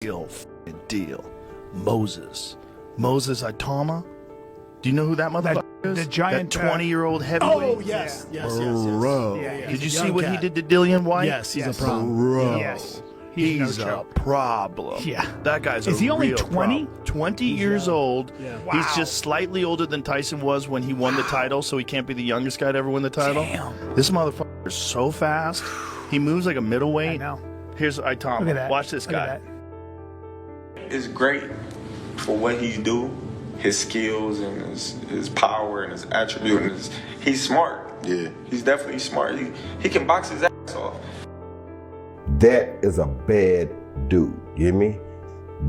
skill deal. Moses Itauma. Do you know who that motherfucker is? The giant, that 20-year-old heavyweight. Oh yes. Bro. Yeah. Did you see what he did to Dillian White? Yes, he's a problem. Bro. Yes. He's no a joke. problem. Yeah. That guy's Is a he only real 20? problem. 20 years old. Yeah. Wow. He's just slightly older than Tyson was when he won the title, so he can't be the youngest guy to ever win the title. Damn. This motherfucker is so fast. He moves like a middleweight. I know. Here's Look at Itauma. that. Watch this Look guy. at It's great for what he do, his skills and his power and his attribute. And he's smart. Yeah. He's definitely smart. He can box his ass off. That is a bad dude. You hear me?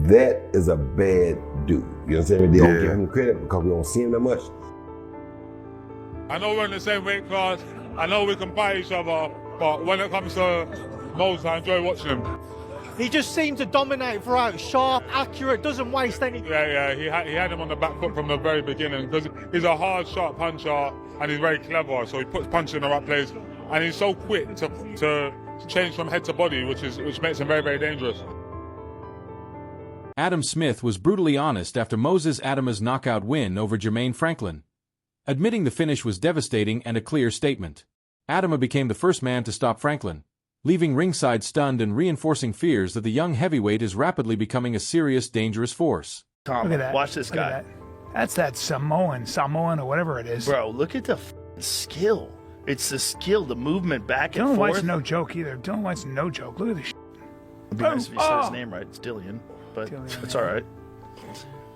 That is a bad dude. You understand me? They don't give him credit because we don't see him that much. I know we're in the same weight class. I know we can fight each other, but when it comes to Moses, I enjoy watching him. He just seems to dominate throughout. Sharp, accurate, doesn't waste any. Yeah. He had him on the back foot from the very beginning because he's a hard, sharp puncher and he's very clever. So he puts punches in the right place, and he's so quick to change from head to body, which makes him very, very dangerous. Adam Smith was brutally honest after Moses Itauma's knockout win over Jermaine Franklin, admitting the finish was devastating and a clear statement. Itauma became the first man to stop Franklin, leaving ringside stunned and reinforcing fears that the young heavyweight is rapidly becoming a serious, dangerous force. Tom, Look at that. watch this Look at guy. that. That's that Samoan or whatever it is. Bro, look at the skill. It's the skill, the movement back and Dylan forth. White's no joke either. Dylan White's no joke. Look at this. It'd be nice if he said his name right. It's Dillian, but it's all right.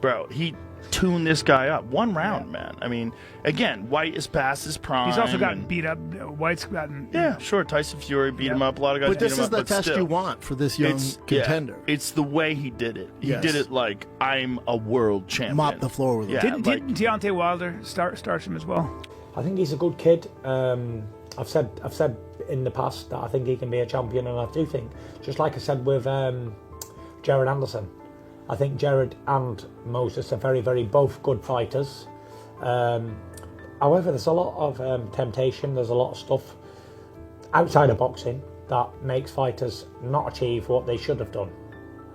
Bro, he tuned this guy up. One round, man. I mean, again, White is past his prime. He's also gotten and- beat up. White's gotten. Yeah, sure. Tyson Fury beat him up. A lot of guys But beat this him is up. the but test still, you want for this young contender. It's the way he did it. He Yes. did it like, I'm a world champion. Mop the floor with him. Yeah, Didn't Deontay Wilder start him as well? I think he's a good kid. I've said in the past that I think he can be a champion, and I do think, just like I said with Jared Anderson, I think Jared and Moses are very, very both good fighters. However, there's a lot of temptation. There's a lot of stuff outside of boxing that makes fighters not achieve what they should have done,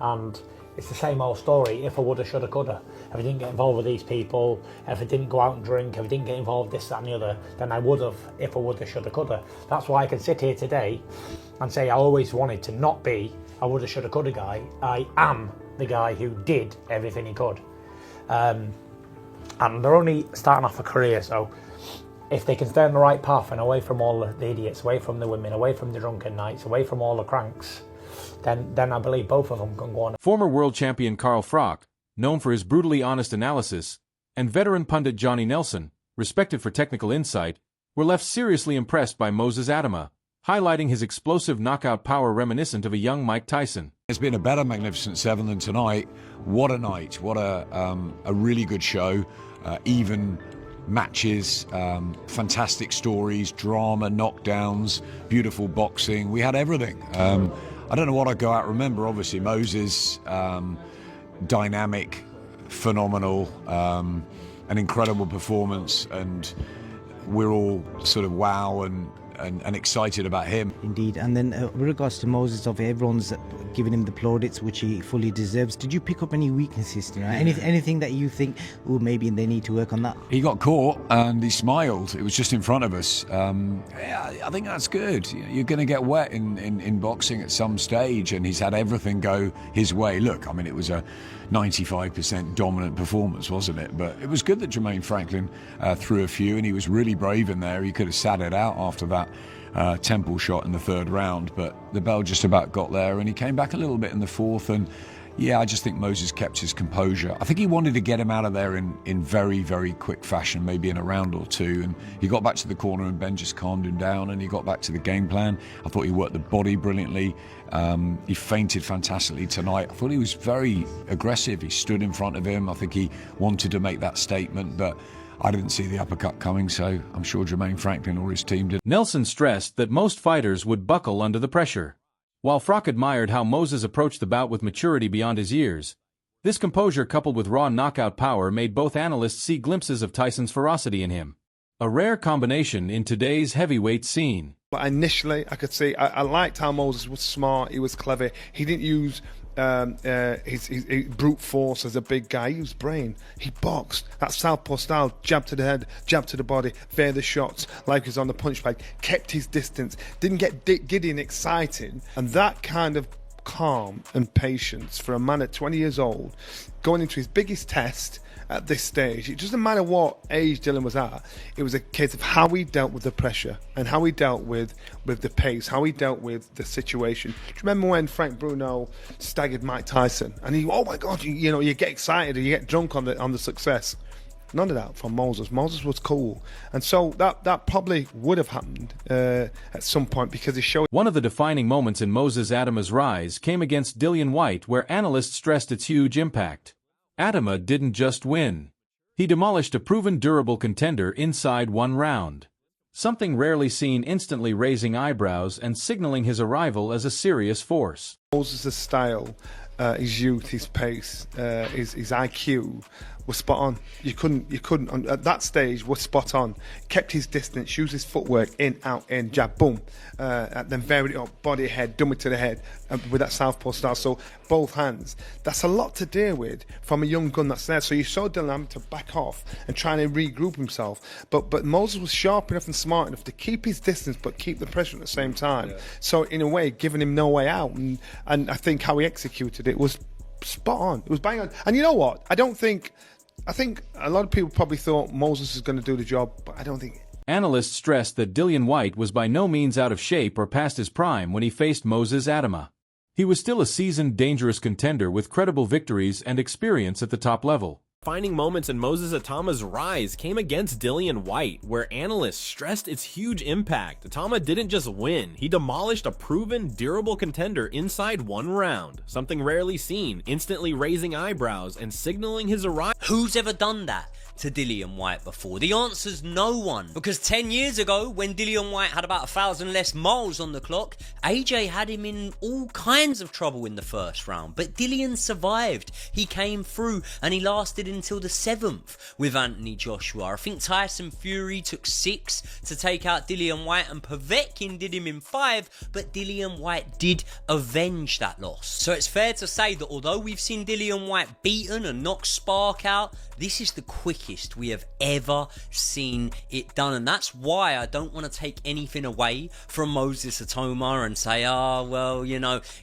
and it's the same old story. If I woulda, shoulda, coulda. If I didn't get involved with these people, if I didn't go out and drink, if I didn't get involved with this, that and the other, then I would have, if I woulda, shoulda, coulda. That's why I can sit here today and say I always wanted to not be a woulda, shoulda, coulda guy. I am the guy who did everything he could. And they're only starting off a career, so if they can stay on the right path and away from all the idiots, away from the women, away from the drunken nights, away from all the cranks, then I believe both of them can go on. Former world champion Carl Froch, known for his brutally honest analysis, and veteran pundit Johnny Nelson, respected for technical insight, were left seriously impressed by Moses Itauma, highlighting his explosive knockout power reminiscent of a young Mike Tyson. It's been a better Magnificent Seven than tonight. What a night. What a really good show. Even matches, fantastic stories, drama, knockdowns, beautiful boxing. We had everything. I don't know what I'd go out. Remember, obviously, Moses, dynamic, phenomenal, an incredible performance, and we're all sort of wow and excited about him. Indeed. And then with regards to Moses, obviously everyone's giving him the plaudits, which he fully deserves. Did you pick up any weaknesses? Anything that you think, oh, maybe they need to work on that? He got caught and he smiled. It was just in front of us. Yeah, I think that's good. You're going to get wet in boxing at some stage, and he's had everything go his way. Look, I mean, it was a 95% dominant performance, wasn't it? But it was good that Jermaine Franklin threw a few, and he was really brave in there. He could have sat it out after that temple shot in the third round, but the bell just about got there, and he came back a little bit in the fourth. And yeah, I just think Moses kept his composure. I think he wanted to get him out of there in very, very quick fashion, maybe in a round or two, and he got back to the corner and Ben just calmed him down and he got back to the game plan. I thought he worked the body brilliantly. He feinted fantastically tonight. I thought he was very aggressive. He stood in front of him. I think he wanted to make that statement, but I didn't see the uppercut coming, so I'm sure Jermaine Franklin or his team did. Nelson stressed that most fighters would buckle under the pressure. While Froch admired how Moses approached the bout with maturity beyond his years, this composure coupled with raw knockout power made both analysts see glimpses of Tyson's ferocity in him. A rare combination in today's heavyweight scene. But initially, I could see I liked how Moses was smart. He was clever. He didn't use his brute force as a big guy. He used brain. He boxed that southpaw style, jab to the head, jab to the body, veer the shots like he was on the punch bag. Kept his distance. Didn't get giddy and exciting. And that kind of calm and patience for a man at 20 years old, going into his biggest test at this stage. It doesn't matter what age Dylan was at. It was a case of how he dealt with the pressure and how he dealt with the pace, how he dealt with the situation. Do you remember when Frank Bruno staggered Mike Tyson? And he, oh my God, you get excited or you get drunk on the success. None of that from Moses. Moses was cool. And so that probably would have happened at some point because he showed... One of the defining moments in Moses Itauma's rise came against Dillian Whyte, where analysts stressed its huge impact. Itauma didn't just win. He demolished a proven durable contender inside one round. Something rarely seen, instantly raising eyebrows and signaling his arrival as a serious force. Moses' style, his youth, his pace, his IQ was spot on. You couldn't at that stage was spot on. Kept his distance, used his footwork, in, out, in, jab, boom, and then varied it up, body, head, dummy to the head with that southpaw style. So both hands. That's a lot to deal with from a young gun that's there. So you saw Dylan having to back off and trying to regroup himself. But Moses was sharp enough and smart enough to keep his distance but keep the pressure at the same time. Yeah. So in a way, giving him no way out. And I think how he executed it was spot on. It was bang on. And you know what? I think a lot of people probably thought Moses is going to do the job, but I don't think... Analysts stressed that Dillian Whyte was by no means out of shape or past his prime when he faced Moses Itauma. He was still a seasoned, dangerous contender with credible victories and experience at the top level. Defining moments in Moses Itauma's rise came against Dillian Whyte, where analysts stressed its huge impact. Itauma didn't just win, he demolished a proven, durable contender inside one round. Something rarely seen, instantly raising eyebrows and signaling his arrival. Who's ever done that to Dillian Whyte before? The answer's no one. Because 10 years ago, when Dillian Whyte had about 1,000 less miles on the clock, AJ had him in all kinds of trouble in the first round. But Dillian survived. He came through and he lasted until the 7th with Anthony Joshua. I think Tyson Fury took 6 to take out Dillian Whyte, and Povetkin did him in 5, but Dillian Whyte did avenge that loss. So it's fair to say that although we've seen Dillian Whyte beaten and knock spark out, this is the quickest we have ever seen it done. And that's why I don't want to take anything away from Moses Itauma and say, well,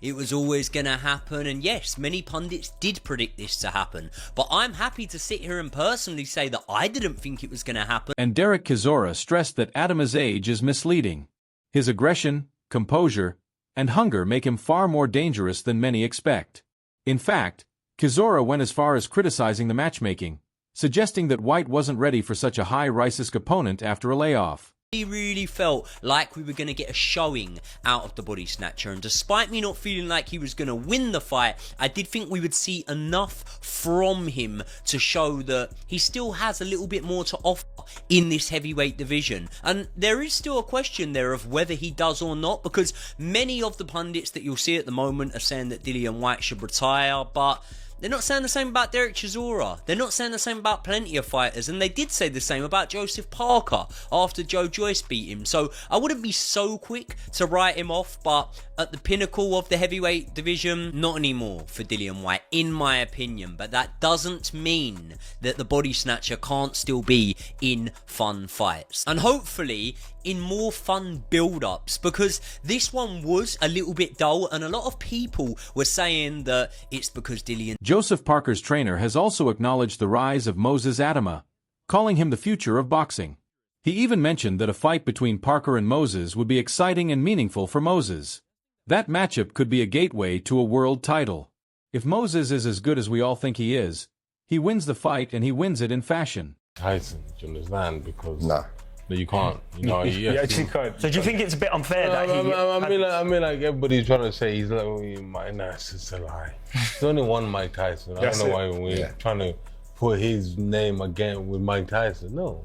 it was always going to happen. And yes, many pundits did predict this to happen. But I'm happy to sit here and personally say that I didn't think it was going to happen. And Derek Chisora stressed that Itauma's age is misleading. His aggression, composure, and hunger make him far more dangerous than many expect. In fact, Chisora went as far as criticizing the matchmaking, suggesting that Whyte wasn't ready for such a high-risk opponent after a layoff. He really felt like we were going to get a showing out of the body snatcher, and despite me not feeling like he was going to win the fight, I did think we would see enough from him to show that he still has a little bit more to offer in this heavyweight division. And there is still a question there of whether he does or not, because many of the pundits that you'll see at the moment are saying that Dillian Whyte should retire, but they're not saying the same about Derek Chisora. They're not saying the same about plenty of fighters. And they did say the same about Joseph Parker after Joe Joyce beat him. So I wouldn't be so quick to write him off. But at the pinnacle of the heavyweight division, not anymore for Dillian Whyte, in my opinion. But that doesn't mean that the body snatcher can't still be in fun fights. And hopefully in more fun build-ups, because this one was a little bit dull and a lot of people were saying that it's because Dillian... Joseph Parker's trainer has also acknowledged the rise of Moses Itauma, calling him the future of boxing. He even mentioned that a fight between Parker and Moses would be exciting and meaningful for Moses. That matchup could be a gateway to a world title. If Moses is as good as we all think he is, he wins the fight and he wins it in fashion. Tyson, do you understand? Because... Nah. No, you can't. You actually can't. So do you think it's a bit unfair that he... I mean, like everybody's trying to say he's like, Mike Tyson. It's a lie. There's only one Mike Tyson. I don't know why we're trying to put his name again with Mike Tyson. No.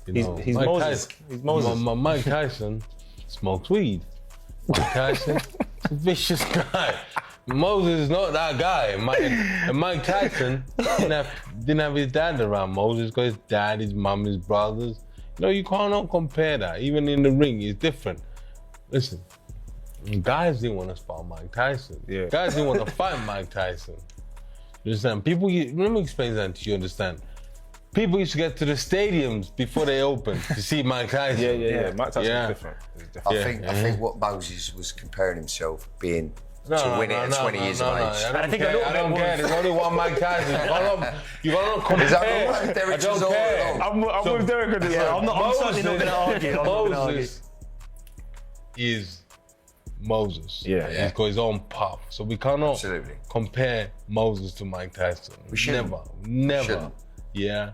He's Moses. He's Moses. Mike Tyson smokes weed. Mike Tyson is a vicious guy. Moses is not that guy. Mike Tyson didn't have his dad around. Moses got his dad, his mum, his brothers. You cannot compare that. Even in the ring, it's different. listen, guys didn't want to spar Mike Tyson. Yeah. Guys didn't want to fight Mike Tyson. You understand? People, let me explain that to you, understand? People used to get to the stadiums before they opened to see Mike Tyson. Yeah. Mike Tyson was different. I think what Moses was comparing himself being to win it at 20 years of age. I don't care. There's only one Mike Tyson. You gotta compare. Is that right? I don't care. I'm with Derek on this. I'm certainly not going to argue. Moses is Moses. Yeah. He's got his own path. So we cannot compare Moses to Mike Tyson. We shouldn't. Never. Shouldn't. Yeah.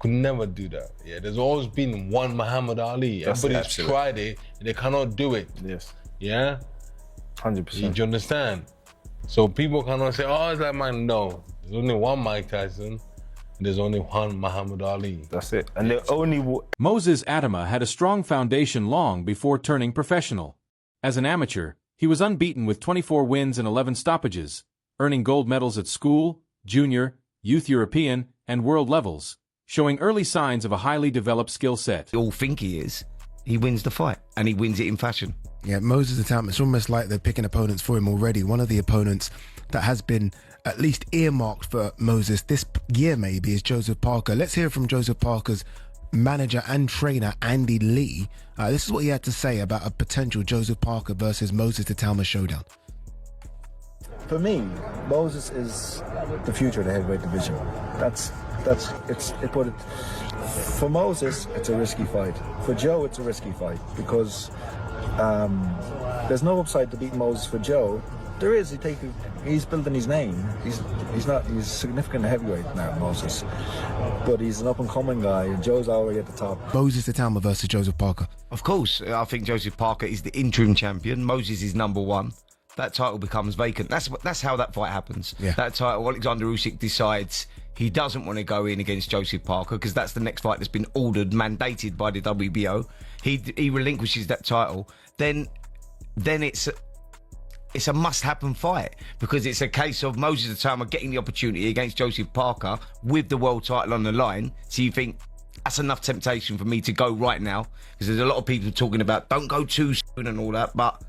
Could never do that. Yeah. There's always been one Muhammad Ali. Everybody's tried it and they cannot do it. Yes. Yeah? 100%. Do you understand? So people cannot say, oh, it's like man. No. There's only one Mike Tyson. And there's only one Muhammad Ali. That's it. And the only... Moses Itauma had a strong foundation long before turning professional. As an amateur, he was unbeaten with 24 wins and 11 stoppages, earning gold medals at school, junior, youth European, and world levels, showing early signs of a highly developed skill set. All think he is. He wins the fight, and he wins it in fashion. Yeah, Moses Itauma, it's almost like they're picking opponents for him already. One of the opponents that has been at least earmarked for Moses this year maybe is Joseph Parker. Let's hear from Joseph Parker's manager and trainer, Andy Lee. This is what he had to say about a potential Joseph Parker versus Moses Itauma showdown. For me, Moses is the future of the heavyweight division. For Moses, it's a risky fight. For Joe, it's a risky fight because there's no upside to beat Moses for Joe. There is. He's building his name. He's significant heavyweight now, Moses, but he's an up and coming guy. And Joe's already at the top. Moses Itauma versus Joseph Parker. Of course, I think Joseph Parker is the interim champion. Moses is number one. That title becomes vacant. That's how that fight happens. Yeah. That title, Alexander Usyk decides he doesn't want to go in against Joseph Parker because that's the next fight that's been ordered, mandated by the WBO. He relinquishes that title. Then it's a must-happen fight because it's a case of Moses Itauma getting the opportunity against Joseph Parker with the world title on the line. So you think that's enough temptation for me to go right now because there's a lot of people talking about don't go too soon and all that, but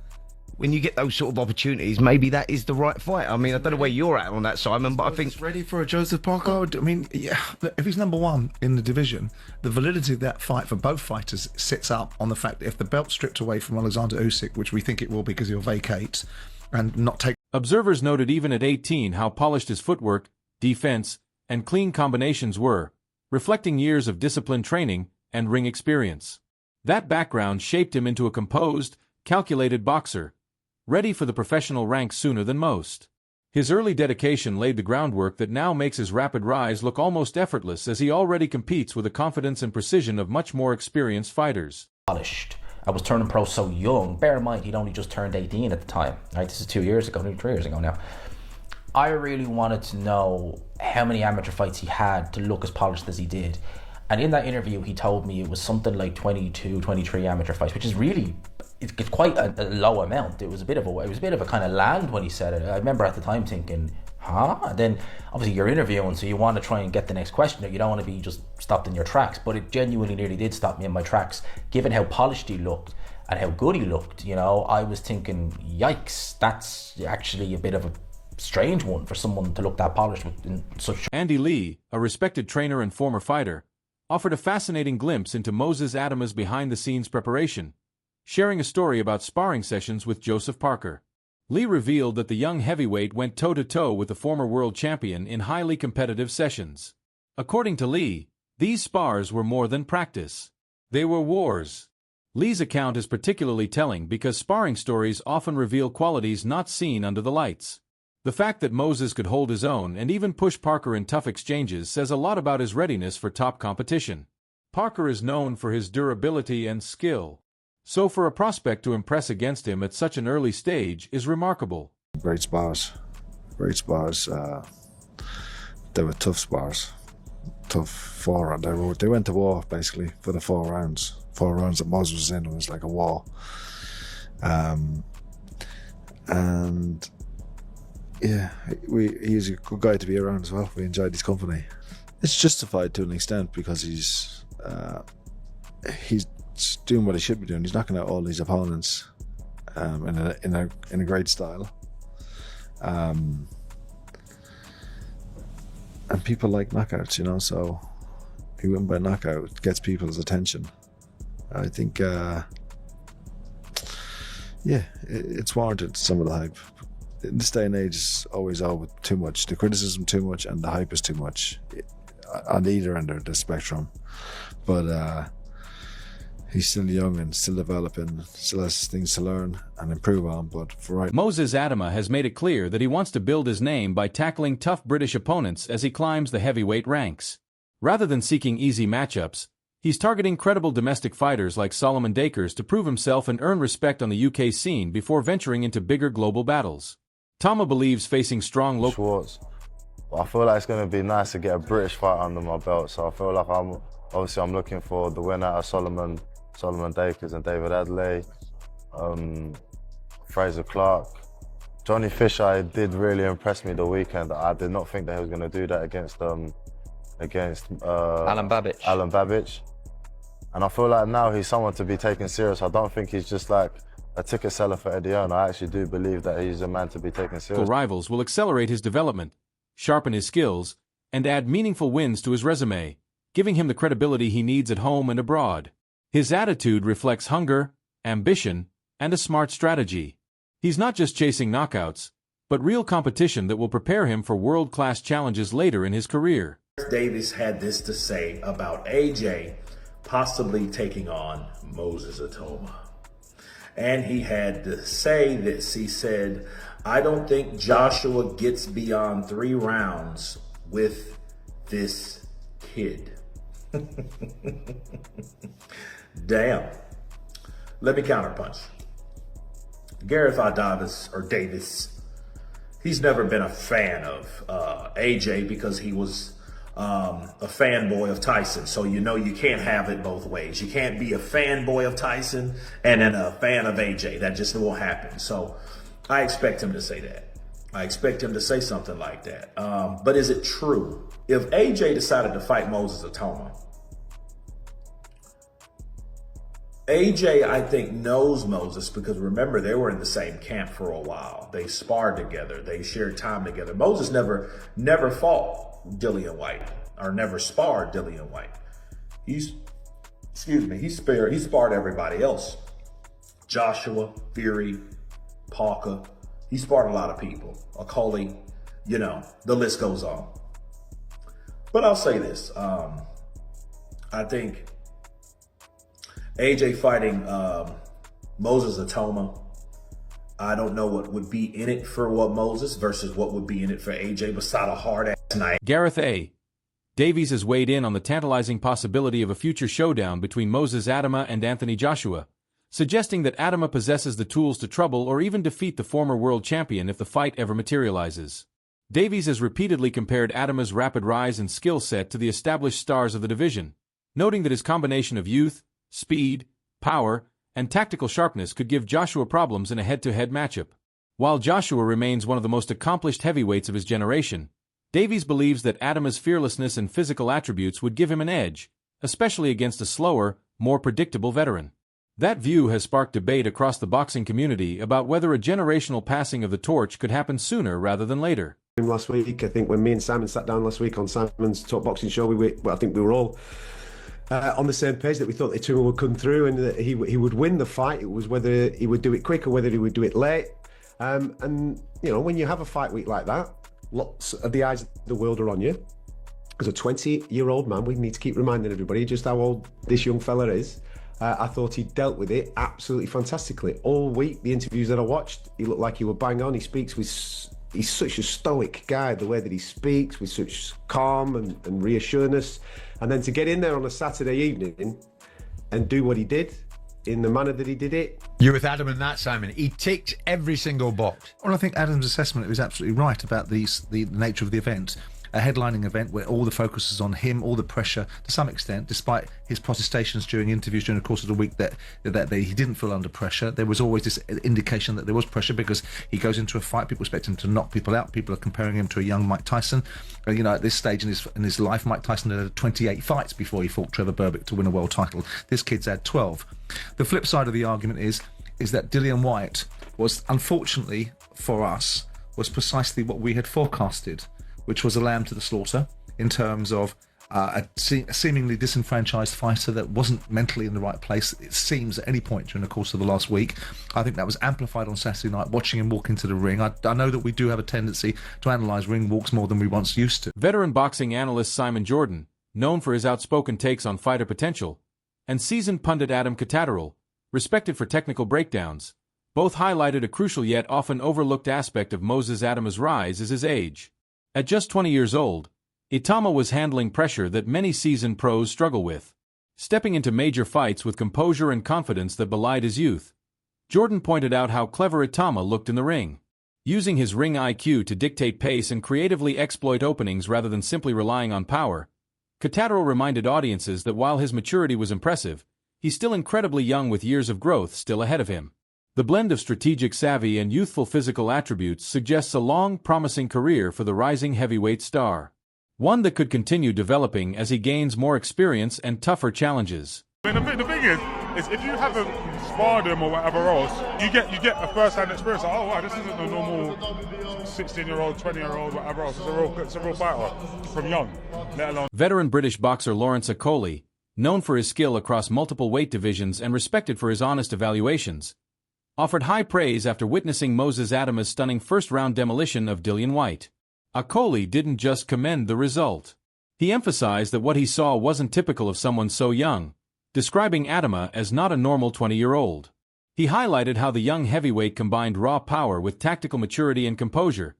when you get those sort of opportunities, maybe that is the right fight. I mean, I don't know where you're at on that, Simon, but I think... It's ready for a Joseph Parker? I mean, yeah, if he's number one in the division, the validity of that fight for both fighters sits up on the fact that if the belt's stripped away from Alexander Usyk, which we think it will because he'll vacate and not take... Observers noted even at 18 how polished his footwork, defense, and clean combinations were, reflecting years of disciplined training and ring experience. That background shaped him into a composed, calculated boxer, ready for the professional ranks sooner than most. His early dedication laid the groundwork that now makes his rapid rise look almost effortless as he already competes with the confidence and precision of much more experienced fighters. Polished. I was turning pro so young. Bear in mind, he'd only just turned 18 at the time. Right, this is 2 years ago, maybe 3 years ago now. I really wanted to know how many amateur fights he had to look as polished as he did. And in that interview, he told me it was something like 22, 23 amateur fights, which is really... It's quite a low amount. It was a bit of a kind of land when he said it. I remember at the time thinking, huh? And then obviously you're interviewing, so you want to try and get the next question. You don't want to be just stopped in your tracks. But it genuinely nearly did stop me in my tracks, given how polished he looked and how good he looked. You know, I was thinking, yikes, that's actually a bit of a strange one for someone to look that polished in such. Andy Lee, a respected trainer and former fighter, offered a fascinating glimpse into Moses Itauma's behind-the-scenes preparation, sharing a story about sparring sessions with Joseph Parker. Lee revealed that the young heavyweight went toe-to-toe with the former world champion in highly competitive sessions. According to Lee, these spars were more than practice. They were wars. Lee's account is particularly telling because sparring stories often reveal qualities not seen under the lights. The fact that Moses could hold his own and even push Parker in tough exchanges says a lot about his readiness for top competition. Parker is known for his durability and skill. So for a prospect to impress against him at such an early stage is remarkable. Great spars. Great spars. They were tough spars. Tough 4 rounds. They went to war basically for the 4 rounds. 4 rounds that Moses was in, it was like a war. And yeah, he's a good guy to be around as well. We enjoyed his company. It's justified to an extent because he's doing what he should be doing. He's knocking out all these opponents. in a great style. And people like knockouts, you know, so he win by knockout, gets people's attention. I think, it's warranted, some of the hype. In this day and age, it's always too much. The criticism too much and the hype is too much on either end of the spectrum. But he's still young and still developing, still has things to learn and improve on. But for right, Moses Itauma has made it clear that he wants to build his name by tackling tough British opponents as he climbs the heavyweight ranks. Rather than seeking easy matchups, he's targeting credible domestic fighters like Solomon Dakers to prove himself and earn respect on the UK scene before venturing into bigger global battles. Itauma believes facing strong local... I feel like it's going to be nice to get a British fight under my belt, so I feel like I'm looking for the winner of Solomon Dakers and David Adley, Fraser Clark. Johnny Fisher did really impress me the weekend. I did not think that he was going to do that against Alan Babbage. And I feel like now he's someone to be taken serious. I don't think he's just like a ticket seller for Eddie Hearn. I actually do believe that he's a man to be taken serious. Rivals will accelerate his development, sharpen his skills, and add meaningful wins to his resume, giving him the credibility he needs at home and abroad. His attitude reflects hunger, ambition, and a smart strategy. He's not just chasing knockouts, but real competition that will prepare him for world-class challenges later in his career. Davies had this to say about AJ possibly taking on Moses Itauma. And he had to say this. He said, I don't think Joshua gets beyond 3 rounds with this kid. Damn. Let me counterpunch. Gareth Davis, he's never been a fan of AJ because he was a fanboy of Tyson. So you know you can't have it both ways. You can't be a fanboy of Tyson and then a fan of AJ. That just won't happen. So I expect him to say that. I expect him to say something like that. But is it true? If AJ decided to fight Moses Itauma, AJ, I think, knows Moses because remember, they were in the same camp for a while. They sparred together. They shared time together. Moses never fought Dillian White or never sparred Dillian White. He sparred everybody else. Joshua, Fury, Parker. He sparred a lot of people. Akoli, you know, the list goes on. But I'll say this. I think AJ fighting Moses Itauma, I don't know what would be in it for Moses versus what would be in it for AJ beside a hard-ass night. Gareth A. Davies has weighed in on the tantalizing possibility of a future showdown between Moses Itauma and Anthony Joshua, suggesting that Itauma possesses the tools to trouble or even defeat the former world champion if the fight ever materializes. Davies has repeatedly compared Itauma's rapid rise and skill set to the established stars of the division, noting that his combination of youth, speed, power, and tactical sharpness could give Joshua problems in a head-to-head matchup. While Joshua remains one of the most accomplished heavyweights of his generation, Davies believes that Itauma's fearlessness and physical attributes would give him an edge, especially against a slower, more predictable veteran. That view has sparked debate across the boxing community about whether a generational passing of the torch could happen sooner rather than later. Last week, I think when me and Simon sat down last week on Simon's Talk Boxing show, I think we were all on the same page that we thought the two would come through and that he would win the fight. It was whether he would do it quick or whether he would do it late. And, you know, when you have a fight week like that, lots of the eyes of the world are on you. As a 20-year-old man, we need to keep reminding everybody just how old this young fella is. I thought he dealt with it absolutely fantastically. All week, the interviews that I watched, he looked like he was bang on. He speaks with... He's such a stoic guy, the way that he speaks with such calm and reassuredness. And then to get in there on a Saturday evening and do what he did in the manner that he did it. You're with Adam and that, Simon. He ticked every single box. Well, I think Adam's assessment was absolutely right about the nature of the event. A headlining event where all the focus is on him, all the pressure, to some extent, despite his protestations during interviews during the course of the week that he didn't feel under pressure. There was always this indication that there was pressure because he goes into a fight, people expect him to knock people out. People are comparing him to a young Mike Tyson. You know, at this stage in his life, Mike Tyson had 28 fights before he fought Trevor Berbick to win a world title. This kid's had 12. The flip side of the argument is is that Dillian Whyte was, unfortunately for us, was precisely what we had forecasted, which was a lamb to the slaughter in terms of a seemingly disenfranchised fighter that wasn't mentally in the right place, it seems, at any point during the course of the last week. I think that was amplified on Saturday night, watching him walk into the ring. I know that we do have a tendency to analyse ring walks more than we once used to. Veteran boxing analyst Simon Jordan, known for his outspoken takes on fighter potential, and seasoned pundit Adam Catterall, respected for technical breakdowns, both highlighted a crucial yet often overlooked aspect of Moses Itauma's rise is his age. At just 20 years old, Itauma was handling pressure that many seasoned pros struggle with, stepping into major fights with composure and confidence that belied his youth. Jordan pointed out how clever Itauma looked in the ring, using his ring IQ to dictate pace and creatively exploit openings rather than simply relying on power. Catterall reminded audiences that while his maturity was impressive, he's still incredibly young with years of growth still ahead of him. The blend of strategic savvy and youthful physical attributes suggests a long, promising career for the rising heavyweight star. One that could continue developing as he gains more experience and tougher challenges. I mean, the thing is if you haven't sparred him or whatever else, you get a first-hand experience. Like, oh wow, this isn't a normal 16-year-old, 20-year-old, whatever else. It's a real fighter from young, let alone. Veteran British boxer Lawrence Akoli, known for his skill across multiple weight divisions and respected for his honest evaluations, offered high praise after witnessing Moses Itauma's stunning first-round demolition of Dillian Whyte. Akoli didn't just commend the result. He emphasized that what he saw wasn't typical of someone so young, describing Itauma as not a normal 20-year-old. He highlighted how the young heavyweight combined raw power with tactical maturity and composure,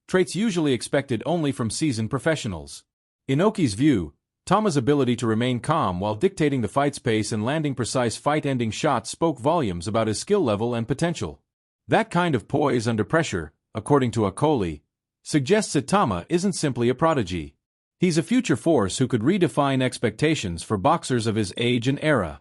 traits usually expected only from seasoned professionals. In Oki's view, Itauma's ability to remain calm while dictating the fight's pace and landing precise fight-ending shots spoke volumes about his skill level and potential. That kind of poise under pressure, according to Akoli, suggests Itauma isn't simply a prodigy. He's a future force who could redefine expectations for boxers of his age and era.